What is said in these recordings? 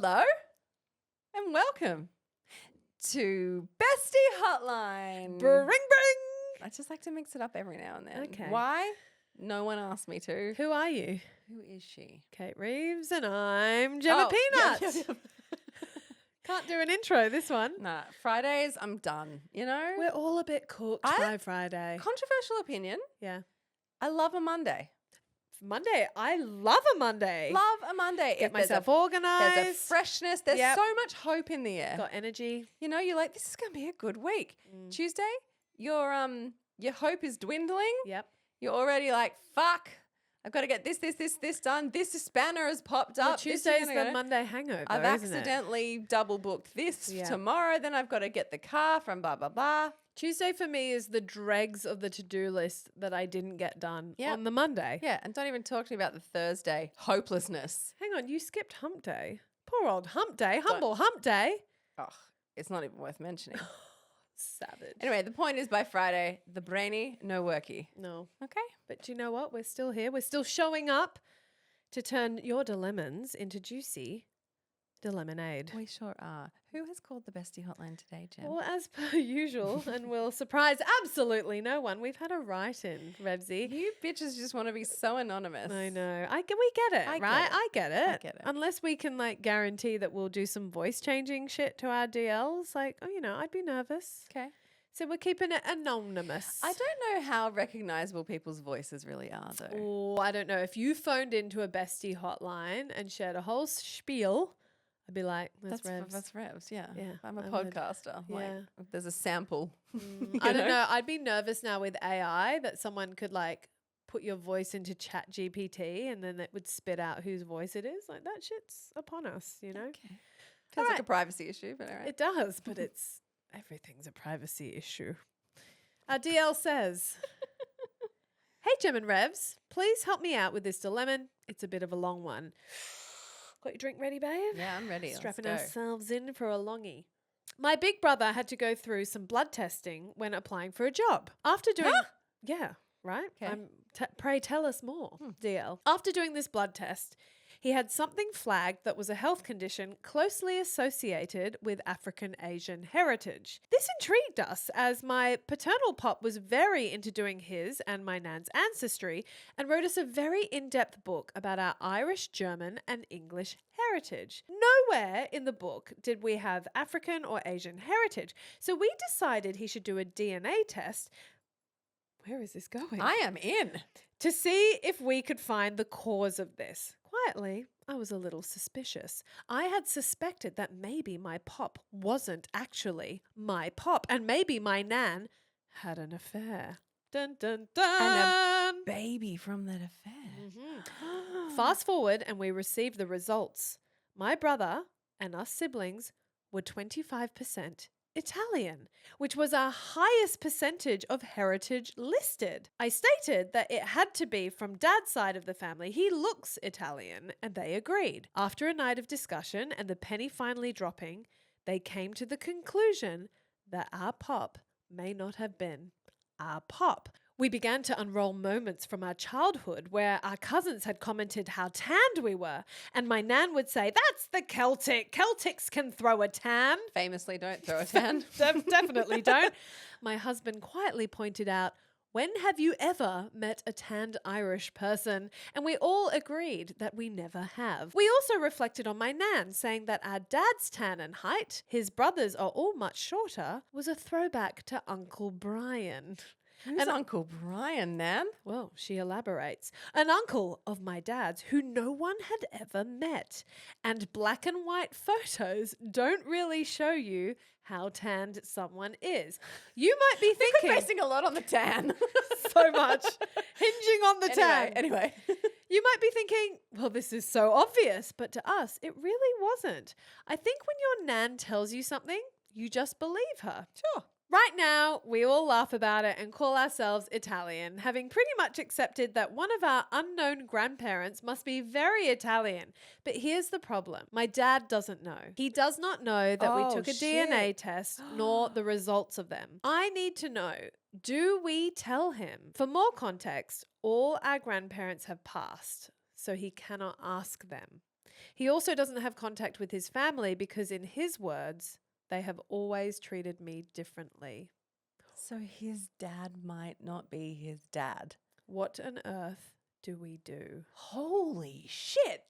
Hello and welcome to Bestie Hotline. Bring, bring. I just like to mix it up every now and then. Okay. Why? No one asked me to. Who are you? Who is she? Kate Reeves and I'm Gemma Peanut. Can't do an intro this one. Nah, Fridays, I'm done, you know? We're all a bit cooked by Friday. Controversial opinion. Yeah. I love a Monday. Monday. I love a Monday. Love a Monday. Get myself organised. There's a freshness. There's so much hope in the air. Got energy. You know, you're like, this is going to be a good week. Tuesday, your hope is dwindling. Yep. You're already like, fuck, I've got to get this done. This spanner has popped up. Well, Tuesday's the Monday hangover, I've isn't accidentally double booked this Yeah. tomorrow. Then I've got to get the car from blah, blah, blah. Tuesday for me is the dregs of the to-do list that I didn't get done Yep. on the Monday. Yeah, and don't even talk to me about the Thursday hopelessness. Hang on, you skipped hump day. Poor old hump day. Humble hump day. Oh, it's not even worth mentioning. Savage. Anyway, the point is by Friday, the brainy, no worky. No. Okay. But you know what? We're still here. We're still showing up to turn your dilemmas into juicy dilemonade. We sure are. Who has called the Bestie Hotline today, Jen? Well, as per usual, and we'll surprise absolutely no one, we've had a write-in, Revsy. You bitches just want to be so anonymous. I know. We get it, I get right? it. I get it. I get it. Unless we can guarantee that we'll do some voice changing shit to our DLs, I'd be nervous. Okay. So we're keeping it anonymous. I don't know how recognizable people's voices really are, though. Oh, I don't know. If you phoned into a Bestie hotline and shared a whole spiel, I'd be like, that's Revs. That's Revs, yeah. Yeah, I'm a I would. podcaster. Yeah. Like, there's a sample. I don't know. I'd be nervous now with AI that someone could put your voice into Chat GPT and then it would spit out whose voice it is. Like that shit's upon us, you know? Okay. Feels like a privacy issue, but all right. It does, but everything's a privacy issue. Our DL says, hey, Gem and Revs, please help me out with this dilemma. It's a bit of a long one. Got your drink ready, babe? Yeah, I'm ready. Strapping Let's go. ourselves in for a longie. My big brother had to go through some blood testing when applying for a job. After doing, yeah, right. Okay. Pray tell us more, DL. After doing this blood test, he had something flagged that was a health condition closely associated with African Asian heritage. This intrigued us as my paternal pop was very into doing his and my nan's ancestry and wrote us a very in-depth book about our Irish, German and English heritage. Nowhere in the book did we have African or Asian heritage, so we decided he should do a DNA test. Where is this going? I am in. To see if we could find the cause of this. Quietly, I was a little suspicious. I had suspected that maybe my pop wasn't actually my pop, and maybe my nan had an affair. Dun, dun, dun. And a baby from that affair. Fast forward, and we received the results. My brother and us siblings were 25% Italian, which was our highest percentage of heritage listed. I stated that it had to be from Dad's side of the family. He looks Italian, and they agreed. After a night of discussion and the penny finally dropping, they came to the conclusion that our pop may not have been our pop. We began to unroll moments from our childhood where our cousins had commented how tanned we were, and my nan would say, that's the Celtic. Celtics can throw a tan. Famously don't throw a tan. Definitely don't. My husband quietly pointed out, when have you ever met a tanned Irish person? And we all agreed that we never have. We also reflected on my nan, saying that our dad's tan and height, his brothers are all much shorter, was a throwback to Uncle Brian. Who's Uncle Brian, Nan? Well, she elaborates. An uncle of my dad's who no one had ever met. And black and white photos don't really show you how tanned someone is. You might be thinking... You're basing a lot on the tan. so much. Hinging on the tan. Anyway. You might be thinking, well, this is so obvious. But to us, it really wasn't. I think when your nan tells you something, you just believe her. Sure. Right now, we all laugh about it and call ourselves Italian, having pretty much accepted that one of our unknown grandparents must be very Italian. But here's the problem. My dad doesn't know. He does not know that we took a DNA test nor the results of them. I need to know, do we tell him? For more context, all our grandparents have passed, so he cannot ask them. He also doesn't have contact with his family because, in his words, they have always treated me differently. So his dad might not be his dad. What on earth do we do? Holy shit.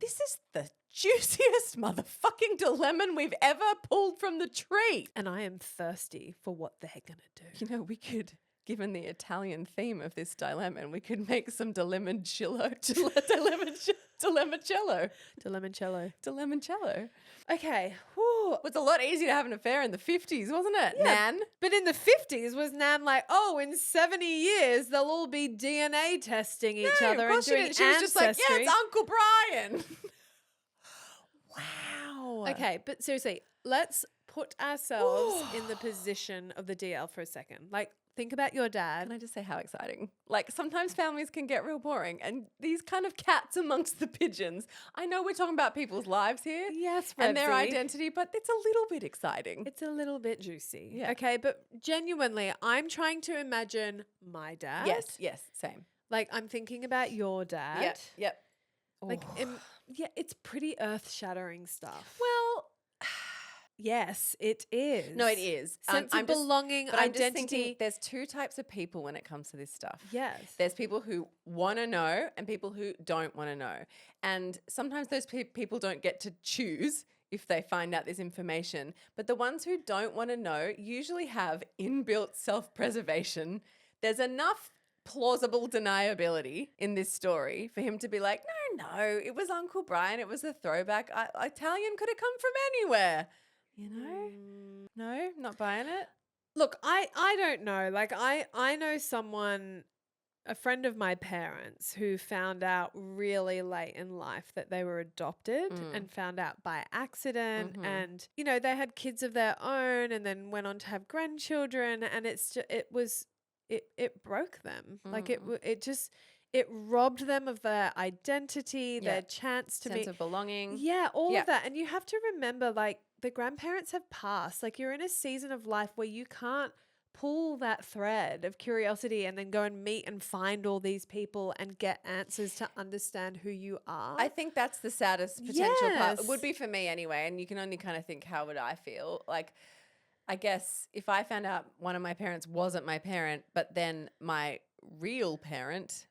This is the juiciest motherfucking dilemon we've ever pulled from the tree. And I am thirsty for what they're going to do. You know, we could, given the Italian theme of this dilemon, we could make some dilemoncello. Dilemoncello. Okay. Whew. It was a lot easier to have an affair in the 50s, wasn't it, Nan? But in the 50s, was Nan like, oh, in 70 years, they'll all be DNA testing each No, other of and course she doing didn't. She was just like, yeah, ancestry? it's Uncle Brian. Wow. Okay, but seriously, let's put ourselves in the position of the DL for a second. Like, think about your dad. Can I just say how exciting? Like, sometimes families can get real boring, and these kind of cats amongst the pigeons. I know we're talking about people's lives here. Yes, and their Rebsy. identity, but it's a little bit exciting. It's a little bit juicy. Yeah. Okay, but genuinely, I'm trying to imagine my dad. Yes, same. Like, I'm thinking about your dad. Yep. Like, Oh. yeah, it's pretty earth-shattering stuff. Well, Yes, it is. no, it is. Sense of belonging, but I'm just identity. thinking there's two types of people when it comes to this stuff. Yes. There's people who want to know and people who don't want to know. And sometimes those people don't get to choose if they find out this information. But the ones who don't want to know usually have inbuilt self-preservation. There's enough plausible deniability in this story for him to be like, no, it was Uncle Brian. It was a throwback. Italian could have come from anywhere. You know? No, not buying it. Look, I don't know. Like, I know someone, a friend of my parents, who found out really late in life that they were adopted and found out by accident. And, you know, they had kids of their own and then went on to have grandchildren. And it broke them. Like, it robbed them of their identity, their chance to Sense of belonging. Yeah, all of that. And you have to remember, like, the grandparents have passed. Like, you're in a season of life where you can't pull that thread of curiosity and then go and meet and find all these people and get answers to understand who you are. I think that's the saddest potential part. It Yes. would be for me anyway. And you can only kind of think, how would I feel? Like, I guess if I found out one of my parents wasn't my parent, but then my real parent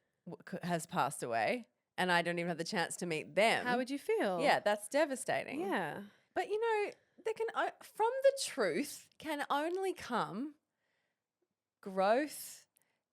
has passed away and I don't even have the chance to meet them. How would you feel? Yeah, that's devastating. Yeah. But you know, there can from the truth can only come growth,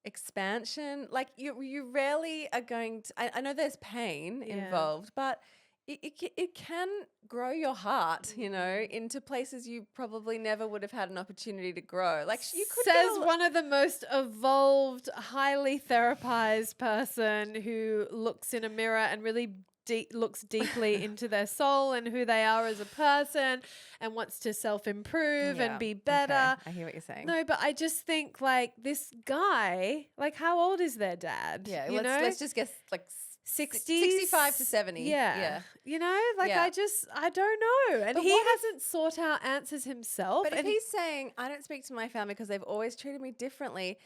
expansion. Like you rarely are going to. I know there's pain involved, but it can grow your heart, you know, into places you probably never would have had an opportunity to grow. Like you could Says one of the most evolved, highly therapized person who looks in a mirror and really looks deeply into their soul and who they are as a person and wants to self-improve and be better. Okay. I hear what you're saying. No, but I just think, like, this guy, like, how old is their dad? Yeah, you know? let's just guess like 60s? 65 to 70. Yeah. You know, like, Yeah. I don't know. And But he what if- hasn't sought out answers himself. But if and he's saying, I don't speak to my family because they've always treated me differently,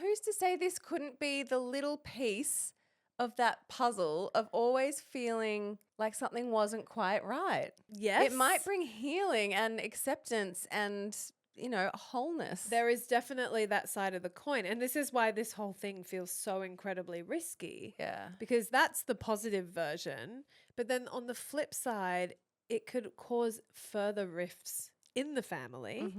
who's to say this couldn't be the little piece of that puzzle of always feeling like something wasn't quite right? yes. It might bring healing and acceptance and, you know, wholeness. There is definitely that side of the coin. And this is why this whole thing feels so incredibly risky. Yeah. Because that's the positive version. But then on the flip side, it could cause further rifts in the family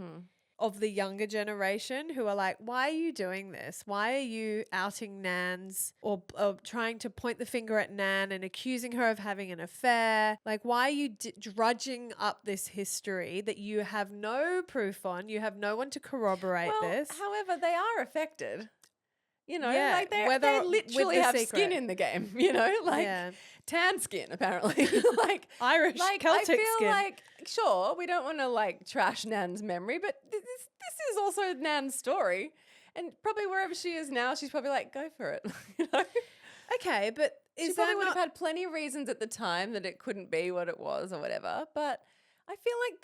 of the younger generation who are like, why are you doing this? Why are you outing Nans or trying to point the finger at Nan and accusing her of having an affair? Like, why are you drudging up this history that you have no proof on? You have no one to corroborate this. However, they are affected. You know, Yeah, like they whether literally with the have secret. skin in the game, you know, like Yeah. tan skin apparently. like Irish, Celtic I feel skin. like, sure, we don't want to like trash Nan's memory, but this is also Nan's story. And probably wherever she is now, she's probably like, go for it. You know? Okay, but She is probably that would not... have had plenty of reasons at the time that it couldn't be what it was or whatever. But I feel like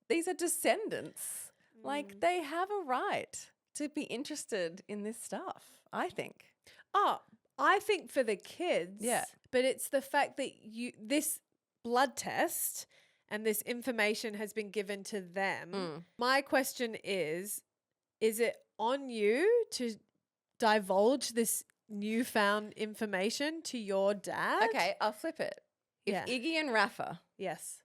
these are descendants. Like they have a right to be interested in this stuff, I think. Oh, I think for the kids, Yeah. but it's the fact that this blood test and this information has been given to them. My question is it on you to divulge this newfound information to your dad? Okay, I'll flip it. If Yeah. Iggy and Rafa Yes.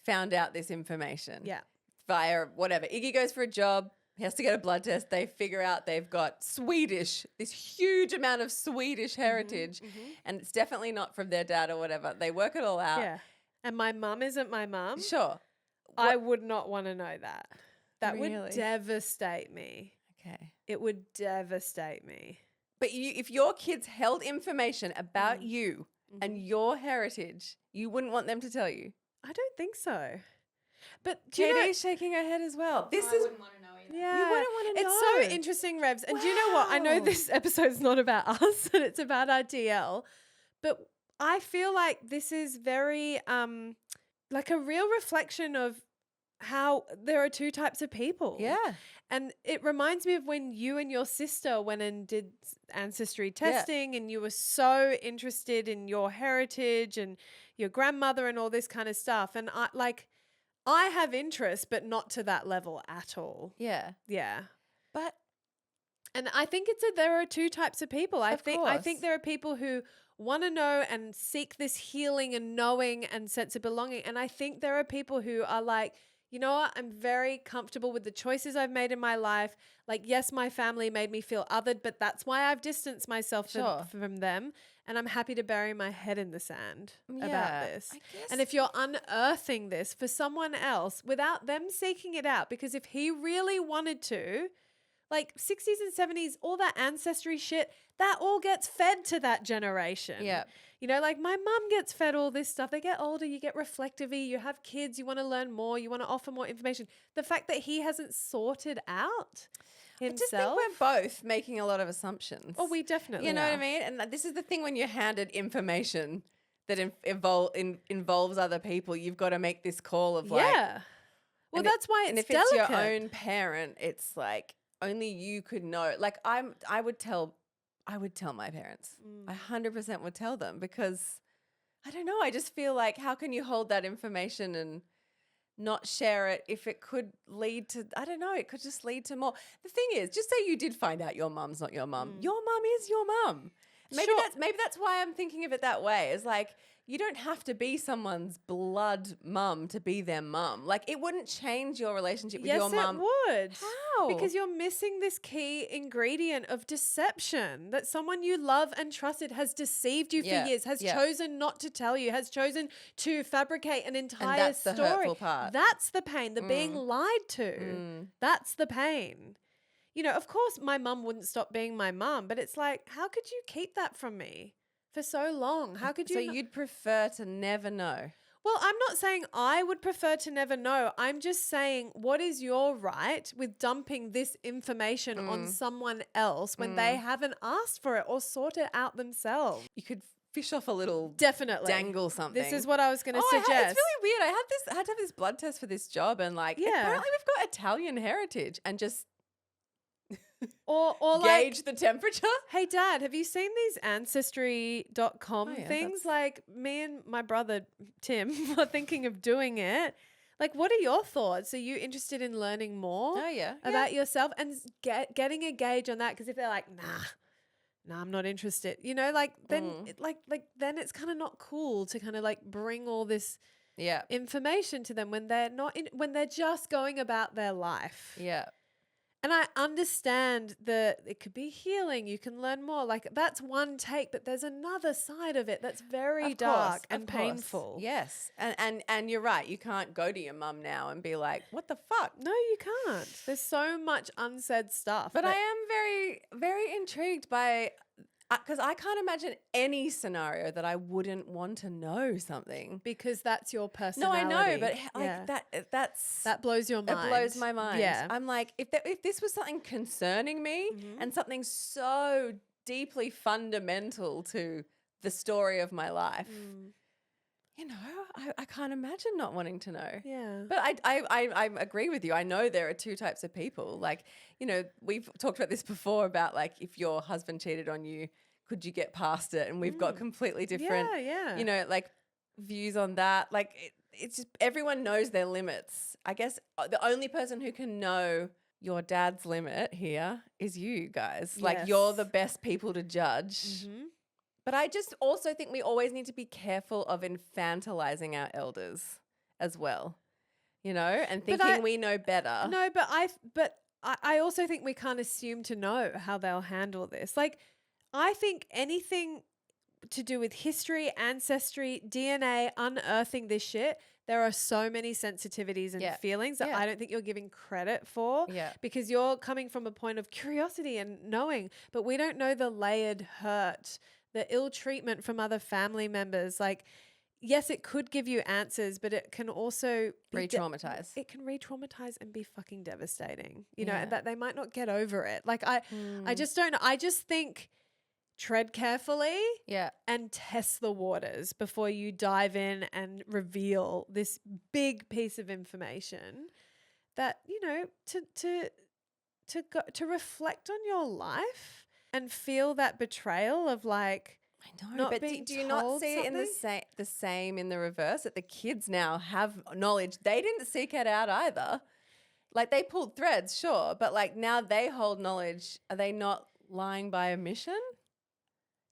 found out this information Yeah. via whatever, Iggy goes for a job, he has to get a blood test, they figure out they've got this huge amount of Swedish heritage, and it's definitely not from their dad or whatever. They work it all out. Yeah. And my mum isn't my mum. Sure. I would not want to know that. That would Really? devastate me. Okay. It would devastate me. But if your kids held information about you and your heritage, you wouldn't want them to tell you. I don't think so. But do you know, Katie's shaking her head as well. I wouldn't want to know either. yeah, You wouldn't wanna it's know. so interesting, Revs. And do you know what? I know this episode's not about us and it's about our DL, but I feel like this is very like a real reflection of how there are two types of people. Yeah. And it reminds me of when you and your sister went and did ancestry testing and you were so interested in your heritage and your grandmother and all this kind of stuff. And I have interest, but not to that level at all. Yeah. Yeah. But And I think there are two types of people. I Of think course. there are people who want to know and seek this healing and knowing and sense of belonging. And I think there are people who are like, you know what? I'm very comfortable with the choices I've made in my life. Like, yes, my family made me feel othered, but that's why I've distanced myself Sure. from them. And I'm happy to bury my head in the sand Yeah, about this. I guess. And if you're unearthing this for someone else without them seeking it out, because if he really wanted to, like 60s and 70s, all that ancestry shit, that all gets fed to that generation. Yeah. You know, like my mum gets fed all this stuff. They get older, you get reflective-y, you have kids, you want to learn more, you want to offer more information. The fact that he hasn't sorted out I just himself. think we're both making a lot of assumptions. Oh, we definitely You know what I are. mean? And this is the thing when you're handed information that involves other people, you've got to make this call of like. Yeah. Well, and that's why it's and if delicate. it's your own parent, it's like only you could know. Like I would tell my parents. I 100% would tell them because I don't know. I just feel like how can you hold that information and not share it if it could lead to, I don't know, it could just lead to more. The thing is, just say you did find out your mum's not your mum. Your mum is your mum. Maybe Sure. that's why I'm thinking of it that way. It's like you don't have to be someone's blood mum to be their mum. Like it wouldn't change your relationship with Yes, your mum. it would. How? Because you're missing this key ingredient of deception that someone you love and trusted has deceived you Yeah, for years, has yeah. chosen not to tell you, has chosen to fabricate an entire that's the story. hurtful part. That's the pain, the being lied to. That's the pain. You know, of course, my mum wouldn't stop being my mum, but it's like, how could you keep that from me for so long? How could you? So not- you'd prefer to never know. Well, I'm not saying I would prefer to never know. I'm just saying, what is your right with dumping this information on someone else when they haven't asked for it or sought it out themselves? You could fish off a little Definitely. dangle something. This is what I was going to Oh, suggest. it's really weird. I had to have this blood test for this job, and like, Yeah. apparently we've got Italian heritage, and just or gauge like, the temperature. hey, Dad, have you seen these ancestry.com Oh, yeah, things? that's- Like, me and my brother, Tim, are thinking of doing it. Like, what are your thoughts? Are you interested in learning more? Oh yeah, About yourself and getting a gauge on that, because if they're like, nah, I'm not interested, you know, like then then it's kind of not cool to kind of like bring all this yeah, information to them when they're not when they're just going about their life. yeah. And I understand that it could be healing, you can learn more, like that's one take, but there's another side of it that's very Of dark course, and of course. painful. Yes, and you're right. You can't go to your mum now and be like, "What the fuck?" No, you can't. There's so much unsaid stuff. But I that- am very, very intrigued by, because I can't imagine any scenario that I wouldn't want to know something. because that's your No, personality. I know, but like Yeah. that's That blows your mind. it blows my mind. Yeah. I'm like, if this was something concerning me Mm-hmm. and something so deeply fundamental to the story of my life, you know, I can't imagine not wanting to know. Yeah. But I agree with you. I know there are two types of people. Like, you know, we've talked about this before about like if your husband cheated on you, could you get past it? And we've got completely different, Yeah. you know, like views on that. Like it's just everyone knows their limits. I guess the only person who can know your dad's limit here is you guys. Like you're the Yes. best people to judge. Mhm. But I just also think we always need to be careful of infantilizing our elders as well, you know, and But thinking we know better. No, but I also think we can't assume to know how they'll handle this. Like, I think anything to do with history, ancestry, DNA, unearthing this shit, there are so many sensitivities and Yeah. feelings that Yeah. I don't think you're giving credit for Yeah. because you're coming from a point of curiosity and knowing, but we don't know the layered hurt, the ill treatment from other family members. Like, yes, it could give you answers, but it can also be Re-traumatize. it can re-traumatize and be fucking devastating, you know, Yeah. and that they might not get over it. Like I just don't know. I just think tread carefully Yeah. and test the waters before you dive in and reveal this big piece of information that, you know, to reflect on your life and feel that betrayal of like, I know, not but being do you not told see it in something? the same in the reverse that the kids now have knowledge they didn't seek it out either? Like they pulled threads, sure, but like now they hold knowledge. Are they not lying by omission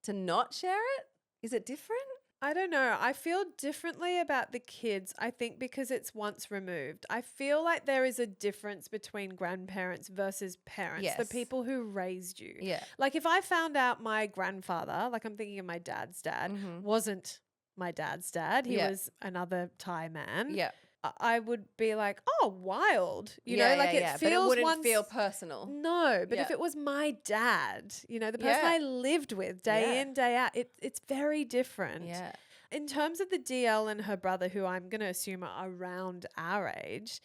to not share it? Is it different? I don't know. I feel differently about the kids, I think, because it's once removed. I feel like there is a difference between grandparents versus parents, the Yes. people who raised you. Yeah. Like if I found out my grandfather, like I'm thinking of my dad's dad, Mhm. wasn't my dad's dad, he Yeah. was another Thai man. Yeah. I would be like, oh, wild. You Yeah, know, like yeah, it yeah. feels But it wouldn't once. feel personal. No, but if Yeah. it was my dad, you know, the person Yeah. I lived with day Yeah. in, day out, it's very different. Yeah. In terms of the DL and her brother, who I'm going to assume are around our age,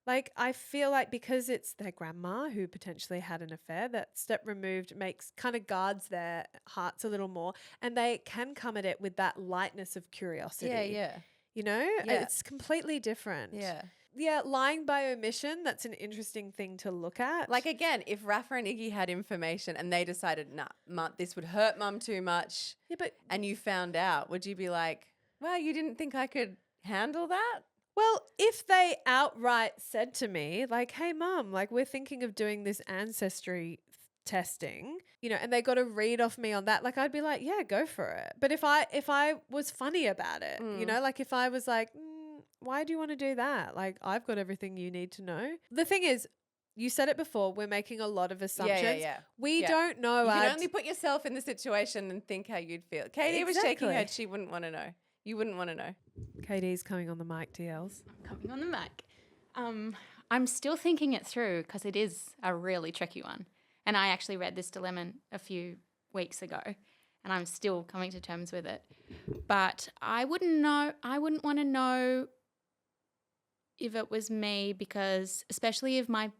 like I feel like because it's their grandma who potentially had an affair, that step removed makes kind of guards their hearts a little more, and they can come at it with that lightness of curiosity. Yeah, yeah. You know, Yeah. it's completely different. Yeah. Yeah, lying by omission, that's an interesting thing to look at. Like again, if Rafa and Iggy had information and they decided, nah, this would hurt mum too much, yeah, but and you found out, would you be like, well, you didn't think I could handle that? well, if they outright said to me, like, hey, mum, like, we're thinking of doing this ancestry testing, you know, and they got to read off me on that, like, I'd be like, yeah, go for it. But if I was funny about it, you know, like if I was like, why do you want to do that? Like, I've got everything you need to know. The thing is, you said it before, we're making a lot of assumptions. Yeah. We Yeah. don't know. You can only put yourself in the situation and think how you'd feel. Katie was shaking her Exactly. head. She wouldn't want to know. You wouldn't want to know. Katie's coming on the mic, DLs. Coming on the mic. I'm still thinking it through because it is a really tricky one. And I actually read this dilemma a few weeks ago and I'm still coming to terms with it. But I wouldn't want to know if it was me because especially if my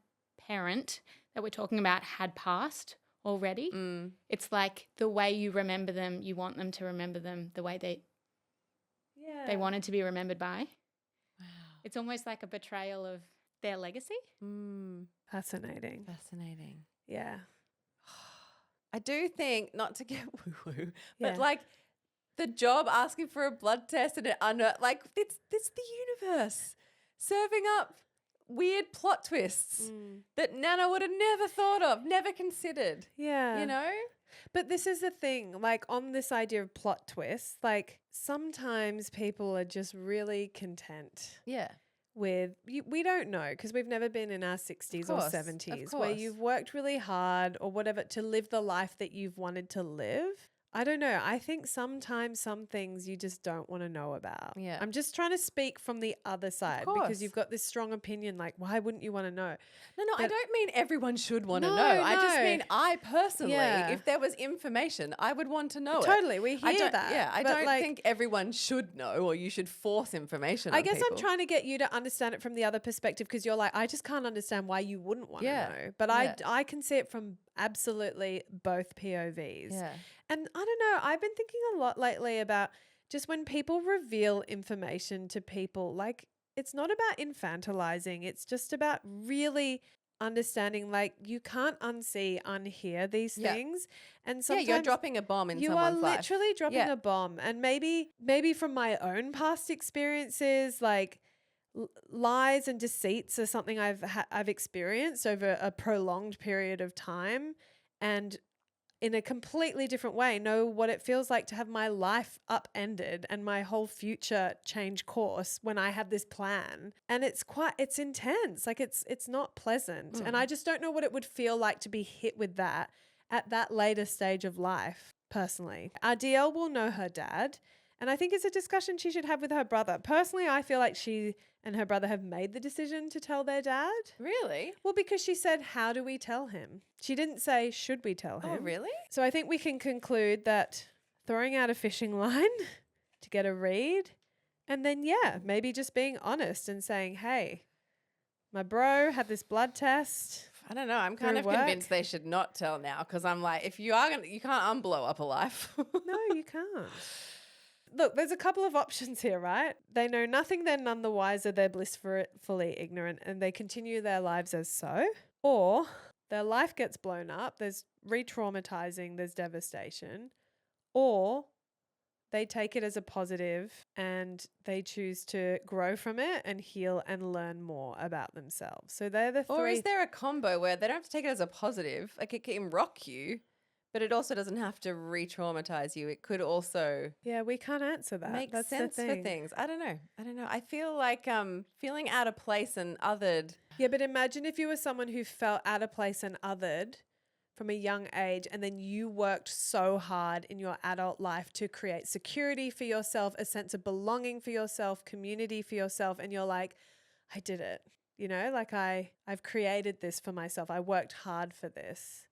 parent that we're talking about had passed already. It's like the way you remember them, you want them to remember them the way they wanted to be remembered by. Wow. It's almost like a betrayal of their legacy. Fascinating. Fascinating. Yeah. I do think, not to get woo-woo, Yeah. but like the job asking for a blood test and like it's the universe serving up weird plot twists that Nana would have never thought of, never considered. Yeah. You know? But this is the thing, like on this idea of plot twists, like sometimes people are just really content Yeah. with, we don't know because we've never been in our 60s or course, of 70s where course. you've worked really hard or whatever to live the life that you've wanted to live. I don't know. I think sometimes some things you just don't want to know about. Yeah. I'm just trying to speak from the other side course. because you've got this strong opinion. Like, why wouldn't you want to know? No, I But- don't mean everyone should want to No, know. I just no. mean I personally, Yeah. if there was information, I would want to know it. Totally. We hear I don't, that. Yeah, I but don't like, think everyone should know or you should force information I on guess people. I'm trying to get you to understand it from the other perspective because you're like, I just can't understand why you wouldn't want to Yeah. know. But Yeah. I can see it from absolutely both POVs. Yeah. And I don't know, I've been thinking a lot lately about just when people reveal information to people, like it's not about infantilizing. It's just about really understanding like you can't unsee, unhear these Yeah. things. And Yeah, sometimes you're dropping a bomb in you are someone's life. literally dropping Yeah. a bomb. And maybe from my own past experiences, like lies and deceits are something I've experienced over a prolonged period of time, and in a completely different way know what it feels like to have my life upended and my whole future change course when I had this plan. And it's intense. Like it's not pleasant. And I just don't know what it would feel like to be hit with that at that later stage of life, personally. Our DL will know her dad. And I think it's a discussion she should have with her brother. Personally, I feel like she and her brother have made the decision to tell their dad. Really? Well, because she said, how do we tell him? She didn't say, should we tell him? Oh, really? So I think we can conclude that throwing out a fishing line to get a read, and then, maybe just being honest and saying, hey, my bro had this blood test. I don't know. I'm kind of Through work? convinced they should not tell now because I'm like, if you are going to, you can't unblow up a life. No, you can't. Look, there's a couple of options here, right? They know nothing, they're none the wiser, they're blissfully ignorant, and they continue their lives as so. Or their life gets blown up, there's re-traumatizing, there's devastation. Or they take it as a positive and they choose to grow from it and heal and learn more about themselves. So they're the three. Or is there a combo where they don't have to take it as a positive? Like it can rock you, but it also doesn't have to re-traumatize you. It could also Yeah, we can't answer that. make That's sense the for thing. things. I don't know. I feel like feeling out of place and othered. Yeah, but imagine if you were someone who felt out of place and othered from a young age, and then you worked so hard in your adult life to create security for yourself, a sense of belonging for yourself, community for yourself, and you're like, I did it. You know, like I've created this for myself. I worked hard for this.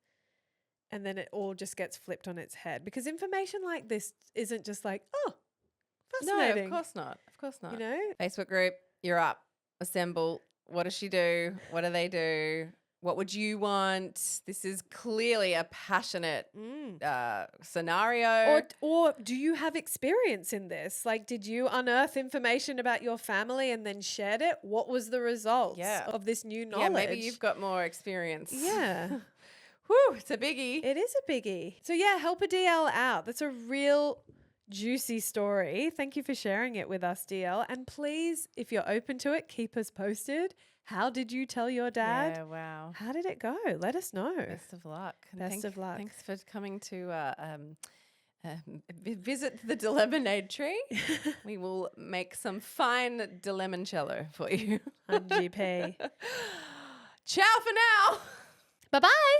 And then it all just gets flipped on its head, because information like this isn't just like, oh, fascinating. No, of course not. Of course not. You know? Facebook group, you're up. Assemble. What does she do? What do they do? What would you want? This is clearly a passionate scenario. Or do you have experience in this? Like, did you unearth information about your family and then shared it? What was the results of this new knowledge? Yeah, maybe you've got more experience. Yeah. Whew, it's a biggie. It is a biggie. So yeah, help a DL out. That's a real juicy story. Thank you for sharing it with us, DL. And please, if you're open to it, keep us posted. How did you tell your dad? Yeah, wow. How did it go? Let us know. Best of luck. And Best of luck. Thanks for coming to visit the dilemonade tree. We will make some fine dilemoncello for you. I'm GP. Ciao for now. Bye-bye.